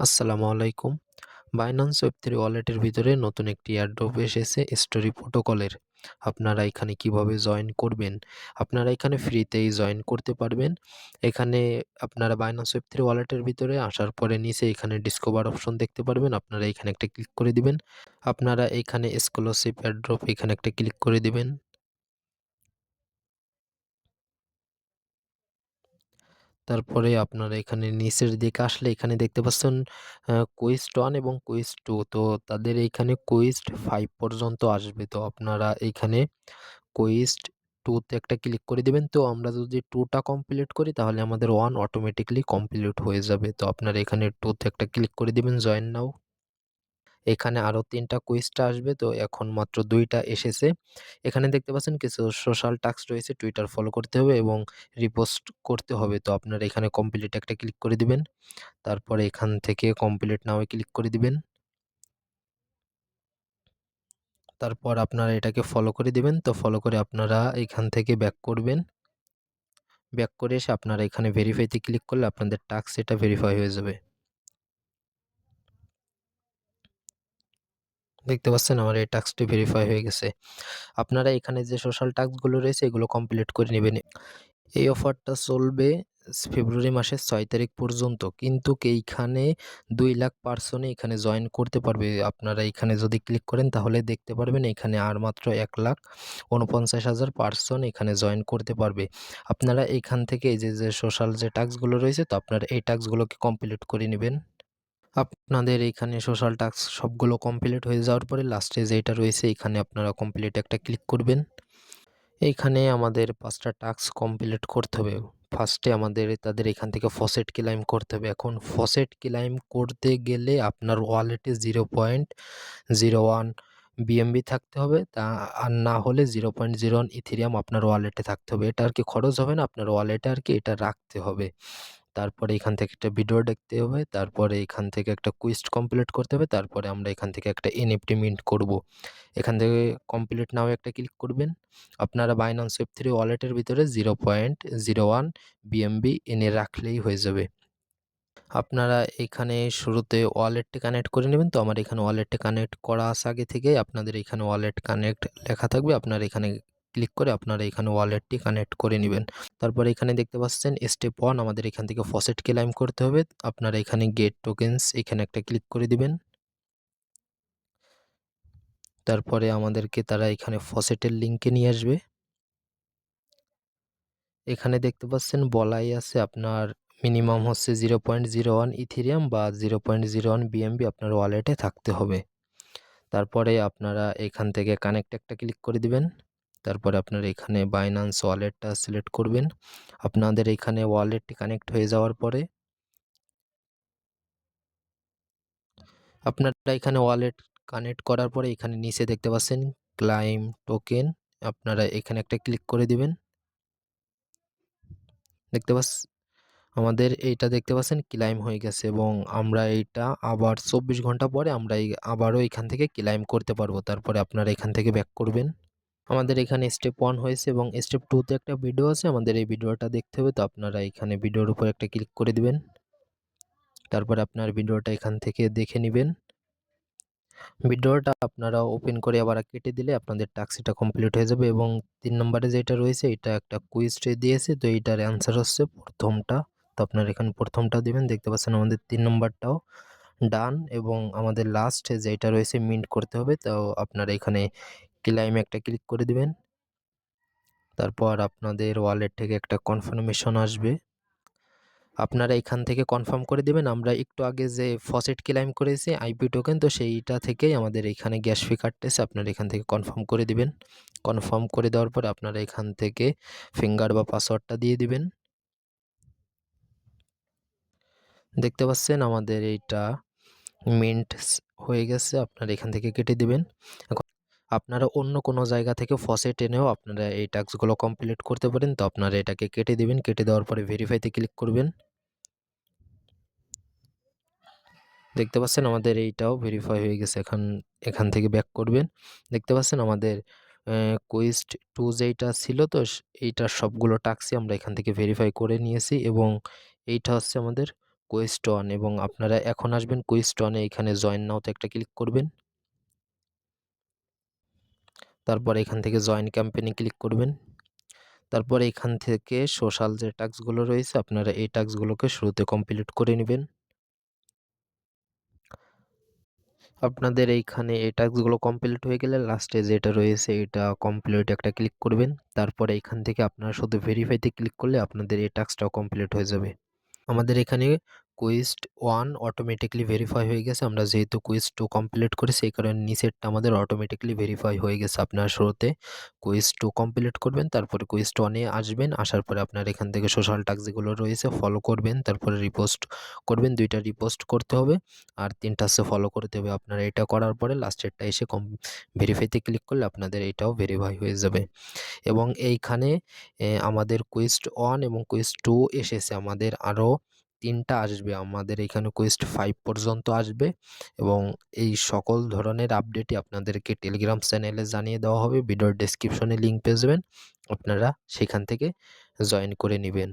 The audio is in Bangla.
আসসালামু আলাইকুম। বাইন্যান্স ওয়েব3 ওয়ালেটের ভিতরে নতুন একটি এয়ারড্রপ এসেছে স্টোরি প্রোটোকলের। আপনারা এখানে কিভাবে জয়েন করবেন? আপনারা এখানে ফ্রিতেই জয়েন করতে পারবেন। এখানে আপনারা বাইন্যান্স ওয়েব3 ওয়ালেটের ভিতরে আসার পরে নিচে এখানে ডিসকভার অপশন দেখতে পারবেন। আপনারা এখানে একটা ক্লিক করে দিবেন। আপনারা এখানে এক্সক্লুসিভ এয়ারড্রপ এখানে একটা ক্লিক করে দিবেন। তারপরে আপনারা এখানে নিচের দিকে আসলে এখানে দেখতে পাচ্ছেন কুইজ 1 এবং কুইজ 2। তো তাদের এইখানে কুইজ 5 পর্যন্ত আসবে। তো আপনারা এইখানে কুইজ 2 তে একটা ক্লিক করে দিবেন। তো আমরা যদি 2 টা কমপ্লিট করি তাহলে আমাদের 1 অটোমেটিক্যালি কমপ্লিট হয়ে যাবে। তো আপনারা এখানে 2 তে একটা ক্লিক করে দিবেন, জয়েন নাও। এখানে আরো ৩ টা কুইজটা আসবে। তো এখন মাত্র ২ টা এসেছে। এখানে দেখতে পাচ্ছেন কিছু সোশ্যাল টাস্ক রয়েছে। টুইটার ফলো করতে হবে এবং রিপোস্ট করতে হবে। তো আপনারা এখানে কমপ্লিট একটা ক্লিক করে দিবেন। তারপরে এখান থেকে কমপ্লিট নাও এ ক্লিক করে দিবেন। তারপর আপনারা এটাকে ফলো করে দিবেন। তো ফলো করে আপনারা এখান থেকে ব্যাক করবেন। ব্যাক করে এসে আপনারা এখানে ভেরিফাইতে ক্লিক করলে আপনাদের টাস্ক এটা ভেরিফাই হয়ে যাবে। দেখতে পাচ্ছেন আমার এই টাস্কটি ভেরিফাই হয়ে গেছে। আপনারা এখানে যে সোশ্যাল টাস্কগুলো রয়েছে এগুলো কমপ্লিট করে নেবেন। এই অফারটা চলবে ফেব্রুয়ারি মাসের ৬ তারিখ পর্যন্ত। কিন্তু এইখানে ২ লাখ পার্সনই এখানে জয়েন করতে পারবে। আপনারা এখানে যদি ক্লিক করেন তাহলে দেখতে পারবেন এখানে আর মাত্র ১,৪৯,০০০ পার্সন এখানে জয়েন করতে পারবে। আপনারা এখান থেকে এই যে সোশ্যাল যে টাস্কগুলো রয়েছে তো আপনারা এই টাস্কগুলোকে কমপ্লিট করে নেবেন। আপনাদের এইখানে সোশ্যাল টাস্ক সবগুলো কমপ্লিট হয়ে যাওয়ার পরে লাস্টে যেটা রয়েছে এখানে আপনারা কমপ্লিট একটা ক্লিক করবেন। এইখানে আমাদের ৫ টা টাস্ক কমপ্লিট করতে হবে। ফার্স্টে আমাদের তাদের এখান থেকে ফসেট ক্লেইম করতে হবে। এখন ফসেট ক্লেইম করতে গেলে আপনার ওয়ালেটে 0.01 বিএমবি থাকতে হবে। তা আর না হলে 0.01 ইথেরিয়াম আপনার ওয়ালেটে থাকতে হবে। এটা আর কি খরচ হবে না, আপনার ওয়ালেটে আর কি এটা রাখতে হবে। তারপরে এখান থেকে একটা ভিডিও দেখতে হবে। তারপরে এখান থেকে একটা কুইজ কমপ্লিট করতে হবে। তারপরে আমরা এখান থেকে একটা এনএফটি মিন্ট করব। এখান থেকে কমপ্লিট নাও একটা ক্লিক করবেন। আপনারা বাইন্যান্স ওয়েব3 ওয়ালেটের ভিতরে 0.01 বিএমবি এনে রাখলেই হয়ে যাবে। আপনারা এখানে শুরুতে ওয়ালেটটি কানেক্ট করে নেবেন। তো আমার এখানে ওয়ালেটটি কানেক্ট করা আছে আগে থেকেই। আপনাদের এখানে ওয়ালেট কানেক্ট লেখা থাকবে। আপনারা এখানে ক্লিক করে আপনারা এখানে ওয়ালেটটি কানেক্ট করে নেবেন। তারপরে এখানে দেখতে পাচ্ছেন স্টেপ 1 আমাদের এখান থেকে ফসেট ক্লেইম করতে হবে। আপনারা এখানে গেট টোকেনস এখানে একটা ক্লিক করে দিবেন। তারপরে আমাদেরকে তারা এখানে ফসেটের লিঙ্কে নিয়ে আসবে। এখানে দেখতে পাচ্ছেন বলাই আছে আপনার মিনিমাম হচ্ছে 0.01 ইথেরিয়াম বা 0.01 বিএমবি আপনার ওয়ালেটে থাকতে হবে। তারপরে আপনারা এখান থেকে কানেক্ট একটা ক্লিক করে দিবেন। তারপরে আপনারা এখানে বাইন্যান্স ওয়ালেটটা সিলেক্ট করবেন। আপনাদের এখানে ওয়ালেটটি কানেক্ট হয়ে যাওয়ার পরে আপনারা এখানে ওয়ালেট কানেক্ট করার পরে এখানে নিচে দেখতে পাচ্ছেন ক্লাইম টোকেন। আপনারা এখানে একটা ক্লিক করে দিবেন। দেখতে আমাদের এইটা দেখতে পাচ্ছেন ক্লাইম হয়ে গেছে এবং আমরা এইটা আবার ২৪ ঘন্টা পরে আমরা আবারও এখান থেকে ক্লাইম করতে পারবো। তারপরে আপনারা এখান থেকে ব্যাক করবেন। আমাদের এখানে স্টেপ 1 হয়েছে এবং স্টেপ 2 তে একটা ভিডিও আছে। আমাদের এই ভিডিওটা দেখতে হবে। তো আপনারা এখানে ভিডিওর উপর একটা ক্লিক করে দিবেন। তারপরে আপনার ভিডিওটা এখান থেকে দেখে নিবেন। ভিডিওটা আপনারা ওপেন করে আবার কেটে দিলে আপনাদের টাস্কটা কমপ্লিট হয়ে যাবে এবং ৩ নম্বরে যেটা রয়েছে এটা একটা কুইজ দিয়েছে। তো এইটার অ্যান্সার হচ্ছে প্রথমটা। তো আপনারা এখানে প্রথমটা দিবেন। দেখতে পাচ্ছেন আমাদের ৩ নম্বরটাও ডান এবং আমাদের লাস্ট যেটা রয়েছে মিন্ট করতে হবে। তো আপনারা এখানে ক্লাইমে একটা ক্লিক করে দিবেন। তারপর আপনাদের ওয়ালেট থেকে একটা কনফার্মেশন আসবে। আপনারা এখান থেকে কনফার্ম করে দিবেন। আমরা একটু আগে যে ফসেট ক্লেইম করেছি আইপি টোকেন, তো সেইটা থেকেই আমাদের এখানে গ্যাস ফি কাটতেছে। আপনারা এখান থেকে কনফার্ম করে দিবেন। কনফার্ম করে দেওয়ার পর আপনারা এখান থেকে ফিঙ্গার বা পাসওয়ার্ডটা দিয়ে দিবেন। দেখতে পাচ্ছেন আমাদের এইটা মিন্ট হয়ে গেছে। আপনারা এখান থেকে কেটে দিবেন। এখন আপনারা অন্য কোনো জায়গা থেকে ফসেট এনেও আপনারা এই টাস্কগুলো কমপ্লিট করতে পারেন। তো আপনারা এটাকে কেটে দিবেন। কেটে দেওয়ার পরে ভেরিফাইতে ক্লিক করবেন। দেখতে পাচ্ছেন আমাদের এইটাও ভেরিফাই হয়ে গেছে। এখান থেকে ব্যাক করবেন। দেখতে পাচ্ছেন আমাদের কুইজ 2 যেইটা ছিল তো এইটার সবগুলো টাস্কই আমরা এখান থেকে ভেরিফাই করে নিয়েছি এবং এইটা হচ্ছে আমাদের কোয়েস্ট অন এবং আপনারা এখন আসবেন কোয়েস্ট অনে, এখানে জয়েন নাও তে একটা ক্লিক করবেন। তারপর এখান থেকে জয়েন ক্যাম্পেইনে ক্লিক করবেন। তারপর এখান থেকে সোশ্যাল যে টাস্কগুলো রয়েছে আপনারা এই টাস্কগুলোকে শুরুতে কমপ্লিট করে নিবেন। আপনাদের এইখানে এই টাস্কগুলো কমপ্লিট হয়ে গেলে লাস্টে যেটা রয়েছে এটা কমপ্লিট একটা ক্লিক করবেন। তারপরে এখান থেকে আপনারা শুধু ভেরিফাইতে ক্লিক করলে আপনাদের এই টাস্কটাও কমপ্লিট হয়ে যাবে। আমাদের এখানে কুইজ 1 অটোমেটিক্যালি ভেরিফাই হয়ে গেছে। আমরা যেহেতু কুইজ 2 কমপ্লিট করেছি এই কারণে নিচেরটা আমাদের অটোমেটিক্যালি ভেরিফাই হয়ে গেছে। আপনারা শুরুতে কুইজ 2 কমপ্লিট করবেন, তারপরে কুইজ 1 এ আসবেন। আসার পরে আপনার এখান থেকে সোশ্যাল টাস্ক যেগুলো রয়েছে ফলো করবেন, তারপরে রিপোস্ট করবেন। 2 টা রিপোস্ট করতে হবে আর 3 টা হচ্ছে ফলো করতে হবে। আপনারা এটা করার পরে লাস্টেরটা এসে ভেরিফাইতে ক্লিক করলে আপনাদের এটাও ভেরিফাই হয়ে যাবে। এবং এইখানে আমাদের কুইজ 1 এবং কুইজ 2 এসেছে। আমাদের আরও 3 টা আসবে। আমাদের এখানে কুইজ 5 পর্যন্ত আসবে এবং এই সকল ধরনের আপডেটই আপনাদেরকে টেলিগ্রাম চ্যানেলে জানিয়ে দেওয়া হবে। ভিডিওর ডেসক্রিপশনে লিংক পেয়ে যাবেন। আপনারা সেখান থেকে জয়েন করে নিবেন।